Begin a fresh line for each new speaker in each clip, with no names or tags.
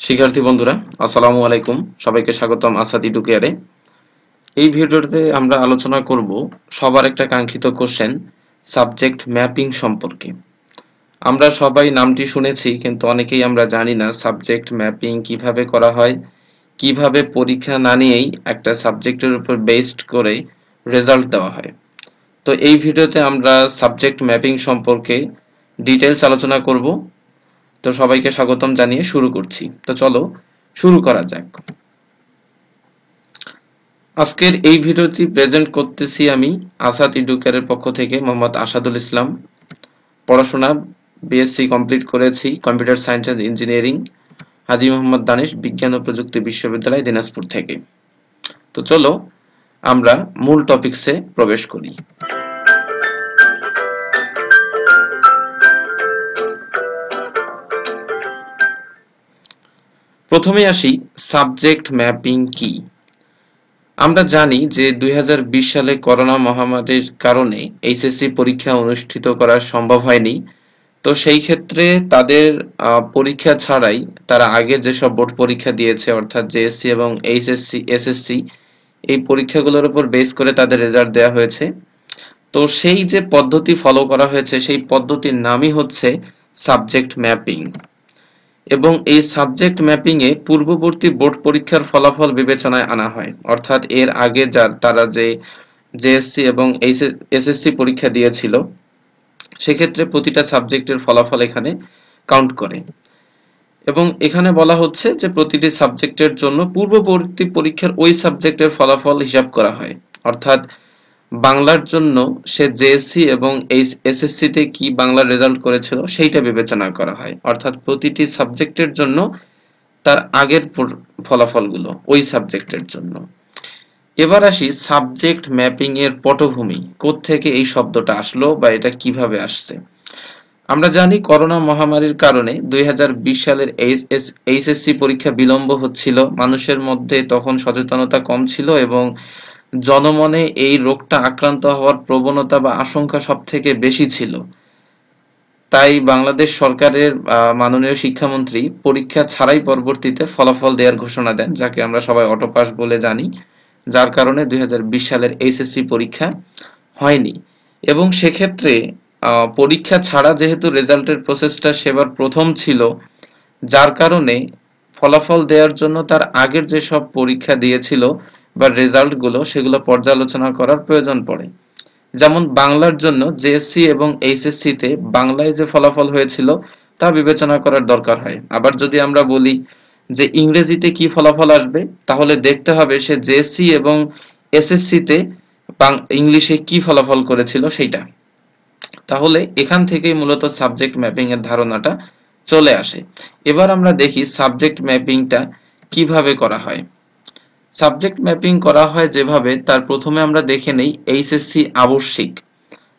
শিক্ষার্থী বন্ধুরা, আসসালামু আলাইকুম। সবাইকে স্বাগতম আসাদ এডুকেয়ারে। এই ভিডিওতে আমরা আলোচনা করব সবার একটা কাঙ্ক্ষিত কোশ্চেন, সাবজেক্ট ম্যাপিং সম্পর্কে। আমরা সবাই নামটি শুনেছি, কিন্তু অনেকেই আমরা জানি না সাবজেক্ট ম্যাপিং কিভাবে করা হয়, কিভাবে পরীক্ষা না নিয়েই একটা সাবজেক্টের উপর বেসড করে রেজাল্ট দেওয়া হয়। তো এই ভিডিওতে আমরা সাবজেক্ট ম্যাপিং সম্পর্কে ডিটেইলস আলোচনা করব। তো সবাইকে স্বাগতম জানিয়ে শুরু করছি। তো চলো শুরু করা যাক। আজকের এই ভিডিওটি প্রেজেন্ট করতেছি আমি আসাদ এডুকেয়ারের পক্ষ থেকে, মোহাম্মদ আসাদুল ইসলাম। পড়াশোনা বিএসসি কমপ্লিট করেছি computer science and engineering, Haji Mohammad Danesh বিজ্ঞান ও প্রযুক্তি বিশ্ববিদ্যালয়, দিনাজপুর থেকে। তো চলো আমরা মূল টপিকসে প্রবেশ করি। প্রথমে আসি, সাবজেক্ট ম্যাপিং কি। আমরা জানি যে 2020 সালে করোনা মহামারীর কারণে এইচএসসি পরীক্ষা অনুষ্ঠিত করা সম্ভব হয়নি। তো সেই ক্ষেত্রে তাদের পরীক্ষা ছাড়াই তারা আগে যেসব বোর্ড পরীক্ষা দিয়েছে, অর্থাৎ জেএসসি এবং এইচএসসি এসএসসি, এই পরীক্ষাগুলোর উপর বেস করে তাদের রেজাল্ট দেওয়া হয়েছে। তো সেই যে পদ্ধতি ফলো করা হয়েছে, সেই পদ্ধতির নামই হচ্ছে সাবজেক্ট ম্যাপিং। এবং এই সাবজেক্ট ম্যাপিং এ পূর্ববর্তী বোর্ড পরীক্ষার ফলাফল বিবেচনায় আনা হয়, অর্থাৎ এর আগে তারা যে জেএসসি এবং এসএসসি পরীক্ষা দিয়েছিল, সেক্ষেত্রে প্রতিটা সাবজেক্টের ফলাফল এখানে কাউন্ট করে। এবং এখানে বলা হচ্ছে যে প্রতিটি সাবজেক্টের জন্য পূর্ববর্তী পরীক্ষার ওই সাবজেক্টের ফলাফল হিসাব করা হয়। অর্থাৎ বাংলার জন্য সে জেএসসি এবং এসএসসি তে কি বাংলার রেজাল্ট করেছিল সেইটা বিবেচনা করা হয়। অর্থাৎ প্রতিটি সাবজেক্টের জন্য তার আগের ফলাফলগুলো ওই সাবজেক্টের জন্য। এবার আসি সাবজেক্ট ম্যাপিং এর পটভূমি, কোত্থেকে এই শব্দটা আসলো বা এটা কিভাবে আসছে। আমরা জানি করোনা মহামারীর কারণে 2020 সালের এইচএসসি পরীক্ষা বিলম্ব হচ্ছিল। মানুষের মধ্যে তখন সচেতনতা কম ছিল এবং জনমনে এই রোগটা আক্রান্ত হওয়ার প্রবণতা বা আশঙ্কা সব থেকে বেশি ছিল। তাই বাংলাদেশ সরকারের মাননীয় শিক্ষামন্ত্রী পরীক্ষা ছাড়াই পরবর্তীতে ফলাফল দেওয়ার ঘোষণা দেন, যাকে আমরা সবাই অটোপাস বলে জানি। যার কারণে 2020 সালের এইচএসসি পরীক্ষা হয়নি। এবং সেক্ষেত্রে পরীক্ষা ছাড়া যেহেতু রেজাল্টের প্রসেসটা সেবার প্রথম ছিল, যার কারণে ফলাফল দেওয়ার জন্য তার আগের যেসব পরীক্ষা দিয়েছিল বা রেজাল্টগুলো, সেগুলো পর্যালোচনা করার প্রয়োজন পড়ে। যেমন বাংলার জন্য জেএসসি এবং এইচএসসি তে বাংলায় যে ফলাফল হয়েছিল তা বিবেচনা করার দরকার হয়। আবার যদি আমরা বলি যে ইংরেজিতে কি ফলাফল আসবে, তাহলে দেখতে হবে সে জেএসসি এবং এসএসসি তে ইংলিশে কি ফলাফল করেছিল সেইটা। তাহলে এখান থেকেই মূলত সাবজেক্ট ম্যাপিং এর ধারণাটা চলে আসে। এবার আমরা দেখি সাবজেক্ট ম্যাপিংটা কিভাবে করা হয়। সাবজেক্ট ম্যাপিং করা হয় যেভাবে, তার প্রথমে আমরা দেখে নেই এইচএসসি আবশ্যিক।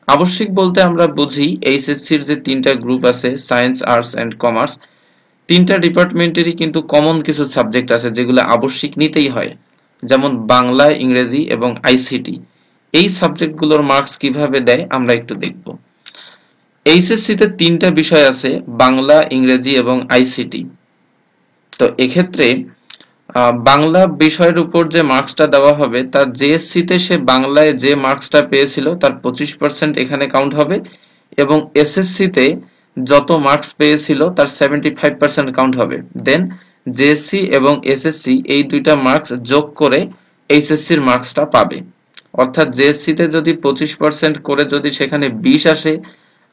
আবশ্যিক বলতে আমরা বুঝি এইচএসসির যে তিনটা গ্রুপ আছে, সায়েন্স, আর্টস এন্ড কমার্স, তিনটা ডিপার্টমেন্টেরই কিন্তু কমন কিছু সাবজেক্ট আছে যেগুলো আবশ্যিক নিতেই হয়। যেমন বাংলা, ইংরেজি এবং আইসিটি। এই সাবজেক্টগুলোর মার্কস কিভাবে দেয় আমরা একটু দেখব। এইচএসসি তে তিনটা বিষয় আছে, বাংলা, ইংরেজি এবং আইসিটি। তো এক্ষেত্রে বাংলা বিষয়ের উপর যে মার্কসটা দেওয়া হবে, তার জেএসসি তে সে বাংলায় যে মার্কসটা পেয়েছিল তার 25% এখানে কাউন্ট হবে, এবং এসএসসি তে যত মার্কস পেয়েছিল তার 75% কাউন্ট হবে। দেন জেএসসি এবং এসএসসি এই দুইটা মার্কস যোগ করে এইচএসসি এর মার্কসটা পাবে। অর্থাৎ জেএসসি তে যদি 25% করে যদি সেখানে 20 আসে,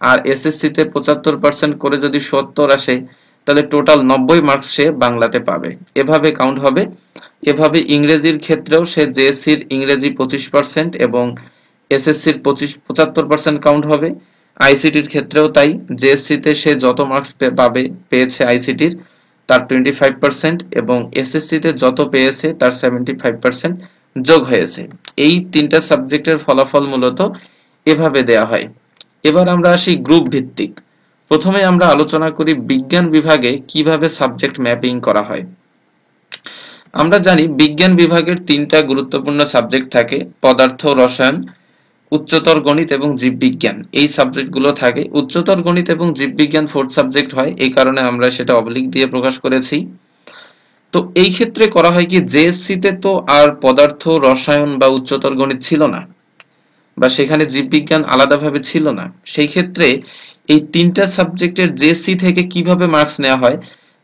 আর এসএসসি তে 75% করে যদি 70 আসে, তাহলে টোটাল 90 মার্কস সে বাংলাতে পাবে। এভাবে কাউন্ট হবে। এভাবে ইংরেজির ক্ষেত্রেও সে জেএসসির ইংরেজি 25% এবং এসএসসির 75% কাউন্ট হবে। আইসিটির ক্ষেত্রেও তাই, জেএসসি তে সে যত মার্কস পেয়েছে আইসিটির তার 25% এবং এসএসসি তে যত পেয়েছে তার 75% যোগ হয়েছে। এই তিনটা সাবজেক্টের ফলাফল মূলত এভাবে দেয়া হয়। এবার আমরা আসি গ্রুপ ভিত্তিক। প্রথমে আমরা আলোচনা করি বিজ্ঞান বিভাগে কিভাবে সাবজেক্ট ম্যাপিং করা হয়। আমরা জানি বিজ্ঞান বিভাগের তিনটা গুরুত্বপূর্ণ সাবজেক্ট থাকে, পদার্থ, রসায়ন, উচ্চতর গণিত এবং জীববিজ্ঞান। এই সাবজেক্টগুলো থাকে। উচ্চতর গণিত এবং জীববিজ্ঞান ফোর্থ সাবজেক্ট হয়, এই কারণে আমরা সেটা অবলিক দিয়ে প্রকাশ করেছি। তো এই ক্ষেত্রে করা হয় কি, জেএসসি তে তো আর পদার্থ, রসায়ন বা উচ্চতর গণিত ছিল না, বা সেখানে জীববিজ্ঞান আলাদাভাবে ছিল না। সেই ক্ষেত্রে এই তিনটা সাবজেক্টের জেএসসি থেকে কিভাবে মার্কস নেওয়া হয়,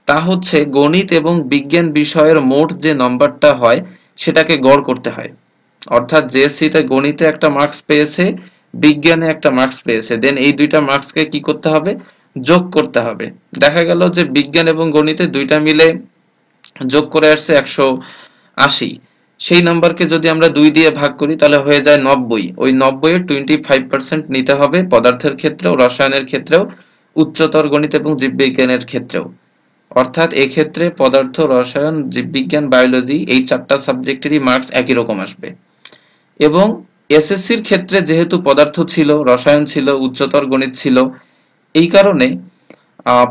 তা হচ্ছে গণিত এবং বিজ্ঞান বিষয়ের মোট যে নম্বরটা হয় সেটাকে গড় করতে হয়। অর্থাৎ জেএসসি তে গণিতে একটা মার্কস পেয়েছে, বিজ্ঞানে একটা মার্কস পেয়েছে, দেন এই দুইটা মার্কসকে কি করতে হবে, যোগ করতে হবে। দেখা গেল যে বিজ্ঞান এবং গণিতে দুইটা মিলে যোগ করে আসছে 180। সেই নাম্বারকে যদি আমরা 2 দিয়ে ভাগ করি তাহলে হয়ে যায় 90। ওই 90 এর 25% নিতে হবে পদার্থের ক্ষেত্রেও, রসায়নের ক্ষেত্রেও, উচ্চতর গণিত এবং জীববিজ্ঞানের ক্ষেত্রেও। অর্থাৎ এক্ষেত্রে পদার্থ, রসায়ন, জীববিজ্ঞান, বায়োলজি এই চারটা সাবজেক্টেরই মার্কস একই রকম আসবে। এবং এসএসসির ক্ষেত্রে যেহেতু পদার্থ ছিল, রসায়ন ছিল, উচ্চতর গণিত ছিল, এই কারণে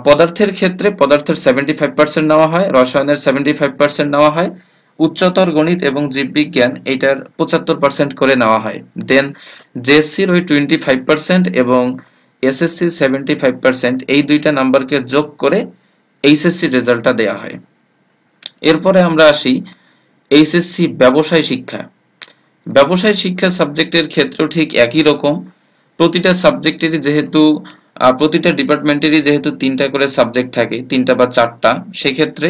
পদার্থের ক্ষেত্রে পদার্থের 75% নেওয়া হয়, রসায়নের 75% নেওয়া হয়, উচ্চতর গণিত এবং জীববিজ্ঞান এটার 75% করে নেওয়া হয়। দেন জেএসসির ওই 25% এবং এসএসসি 75% এই দুইটা নাম্বারকে যোগ করে এইচএসসি রেজাল্টটা দেয়া হয়। এরপরে আমরা আসি এইচএসসি ব্যবসায় শিক্ষা। ব্যবসায় শিক্ষা সাবজেক্টের ক্ষেত্রেও ঠিক একই রকম। প্রতিটা সাবজেক্টেরই যেহেতু প্রতিটা ডিপার্টমেন্টেরই যেহেতু তিনটা করে সাবজেক্ট থাকে, তিনটা বা চারটা, সেক্ষেত্রে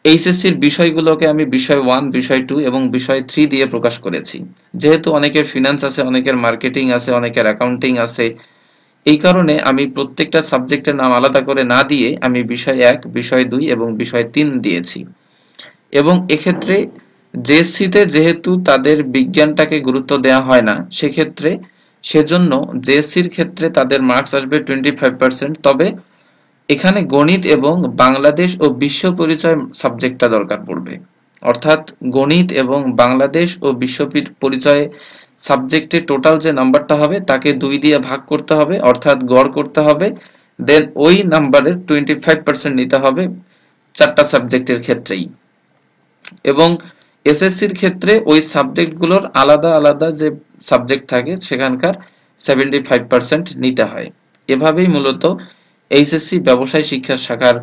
এইচএসসির বিষয়গুলোকে আমি বিষয় 1, বিষয় 2 এবং বিষয় 3 দিয়ে প্রকাশ করেছি। যেহেতু অনেকের ফিনান্স আছে, অনেকের মার্কেটিং আছে, অনেকের অ্যাকাউন্টিং আছে, এই কারণে আমি প্রত্যেকটা সাবজেক্টের নাম আলাদা করে না দিয়ে আমি বিষয় 1, বিষয় 2 এবং বিষয় 3 দিয়েছি। এবং এক্ষেত্রে জেএসসিতে যেহেতু তাদের বিজ্ঞানটাকে গুরুত্ব দেওয়া হয় না, সেজন্য জেএসসির ক্ষেত্রে তাদের মার্কস আসবে 25%। তবে এখানে গণিত এবং বাংলাদেশ ও বিশ্ব পরিচয় সাবজেক্টটা দরকার পড়বে। অর্থাৎ গণিত এবং বাংলাদেশ ও বিশ্ব পরিচয় সাবজেক্টে টোটাল যে নাম্বারটা হবে তাকে 2 দিয়ে ভাগ করতে হবে, অর্থাৎ গড় করতে হবে। দেন ওই নাম্বারের 25% নিতে হবে চারটা সাবজেক্টের ক্ষেত্রেই। এবং এসএসসির ক্ষেত্রে ওই সাবজেক্টগুলোর আলাদা আলাদা যে সাবজেক্ট থাকে সেখানকার 75% নিতে হয়। এভাবেই মূলত এইচএসসি ব্যবসায় শিক্ষা শাখার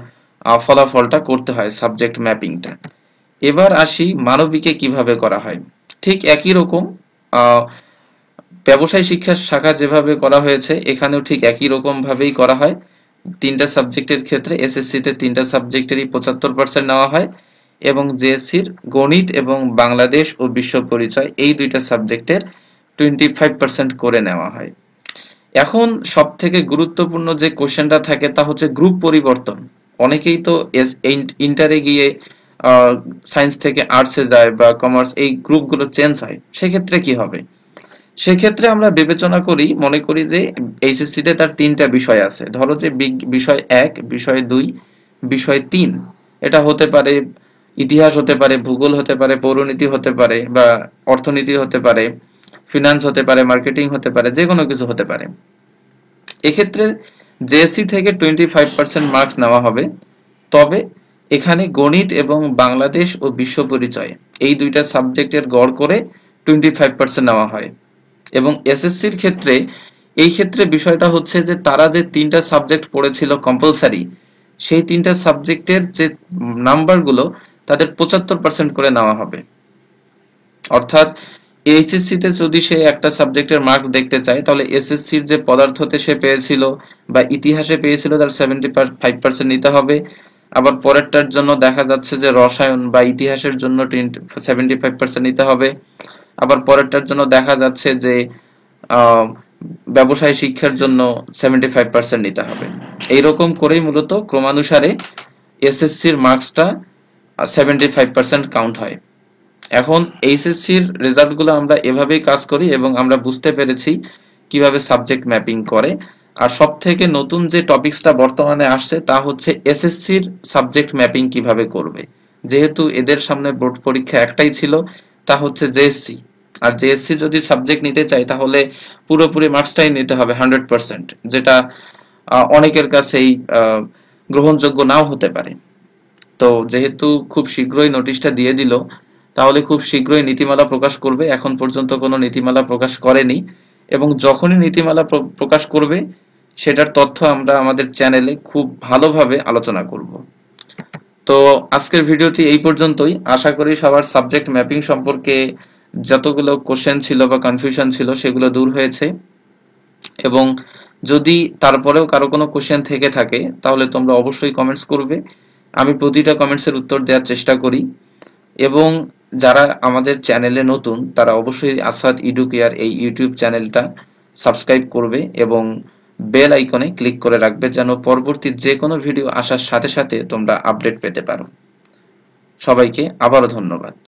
ফলাফলটা করতে হয়, সাবজেক্ট ম্যাপিংটা। এবার আসি মানবিকে কিভাবে করা হয়। ঠিক একই রকম ব্যবসায় শিক্ষা শাখা যেভাবে করা হয়েছে এখানেও ঠিক একই রকম ভাবেই করা হয়। তিনটা সাবজেক্টের ক্ষেত্রে এসএসসিতে তিনটা সাবজেক্টেরই 75% নেওয়া হয় এবং জেএসসির গণিত এবং বাংলাদেশ ও বিশ্ব পরিচয় এই দুইটা সাবজেক্টের 25% করে নেওয়া হয়। এখন সব থেকে গুরুত্বপূর্ণ যে কোশ্চেনটা থাকে তা হচ্ছে গ্রুপ পরিবর্তন। অনেকেই তো ইন্টারে গিয়ে সায়েন্স থেকে আর্টসে যায় বা কমার্স, এই গ্রুপগুলো চেঞ্জ হয়, সেক্ষেত্রে কি হবে? সেক্ষেত্রে আমরা বিবেচনা করি, মনে করি যে এইচএসসি তে তার তিনটা বিষয় আছে। ধরো যে বিষয় 1, বিষয় 2, বিষয় 3। এটা হতে পারে ইতিহাস, হতে পারে ভূগোল, হতে পারে পৌরনীতি, হতে পারে বা অর্থনীতি, হতে পারে ফিনান্স, হতে পারে মার্কেটিং, হতে পারে যে কোনো কিছু হতে পারে। এক্ষেত্রে জেএসসি থেকে 25% মার্কস নেওয়া হবে। তবে এখানে গণিত এবং বাংলাদেশ ও বিশ্ব পরিচয় এই দুইটা সাবজেক্টের গড় করে 25% নেওয়া হয়। এবং এসএসসির ক্ষেত্রে এই ক্ষেত্রে বিষয়টা হচ্ছে যে তারা যে তিনটা সাবজেক্ট পড়েছিল কম্পালসারি, সেই তিনটা সাবজেক্টের যে নাম্বারগুলো তাদের 75% করে নেওয়া হবে। অর্থাৎ এইচএসসি তে যদি সে একটা সাবজেক্টের মার্কস দেখতে চায় তাহলে এসএসসির যে পদার্থতে সে পেয়েছিল বা ইতিহাসে পেয়েছিল তার 75% নিতে হবে। আবার পরেরটার জন্য দেখা যাচ্ছে যে রসায়ন বা ইতিহাসের জন্য 75% নিতে হবে। আবার পরেরটার জন্য দেখা যাচ্ছে যে ব্যবসায় শিক্ষার জন্য 75% নিতে হবে। এইরকম করেই মূলত ক্রমানুসারে এসএসসির মার্কসটা 75% কাউন্ট হয়। এখন এইচএসসির রেজাল্টগুলো আমরা এভাবেই কাজ করি এবং আমরা বুঝতে পেরেছি কিভাবে সাবজেক্ট ম্যাপিং করে। আর সব থেকে নতুন যে টপিকসটা বর্তমানে আসছে তা হচ্ছে এসএসসির সাবজেক্ট ম্যাপিং কিভাবে করবে। যেহেতু এদের সামনে বোর্ড পরীক্ষা একটাই ছিল, তা হচ্ছে জেএসসি। আর জেএসসি যদি সাবজেক্ট নিতে চাই তাহলে পুরোপুরি মার্কসটাই নিতে হবে 100%, যেটা অনেকের কাছেই গ্রহণযোগ্য নাও হতে পারে। তো যেহেতু খুব শীঘ্রই নোটিশটা দিয়ে দিল, তাহলে খুব শীঘ্রই নীতিমালা প্রকাশ করবে। এখন পর্যন্ত কোনো নীতিমালা প্রকাশ করেনি এবং যখনই নীতিমালা প্রকাশ করবে সেটার তথ্য আমরা আমাদের চ্যানেলে খুব ভালোভাবে আলোচনা করব। তো আজকের ভিডিওটি এই পর্যন্তই। আশা করি সবার সাবজেক্ট ম্যাপিং সম্পর্কে যতগুলো কোশ্চেন ছিল বা কনফিউশন ছিল সেগুলো দূর হয়েছে, এবং যদি তারপরেও কারো কোনো কোশ্চেন থেকে থাকে তাহলে তোমরা অবশ্যই কমেন্টস করবে। আমি প্রতিটা কমেন্টসের উত্তর দেওয়ার চেষ্টা করি। এবং যারা আমাদের চ্যানেলে নতুন তারা অবশ্যই আসাদ এডুকেয়ার এই ইউটিউব চ্যানেলটা সাবস্ক্রাইব করবে এবং বেল আইকনে ক্লিক করে রাখবে, যেন পরবর্তী যে কোনো ভিডিও আসার সাথে সাথে তোমরা আপডেট পেতে পারো। সবাইকে আবারও ধন্যবাদ।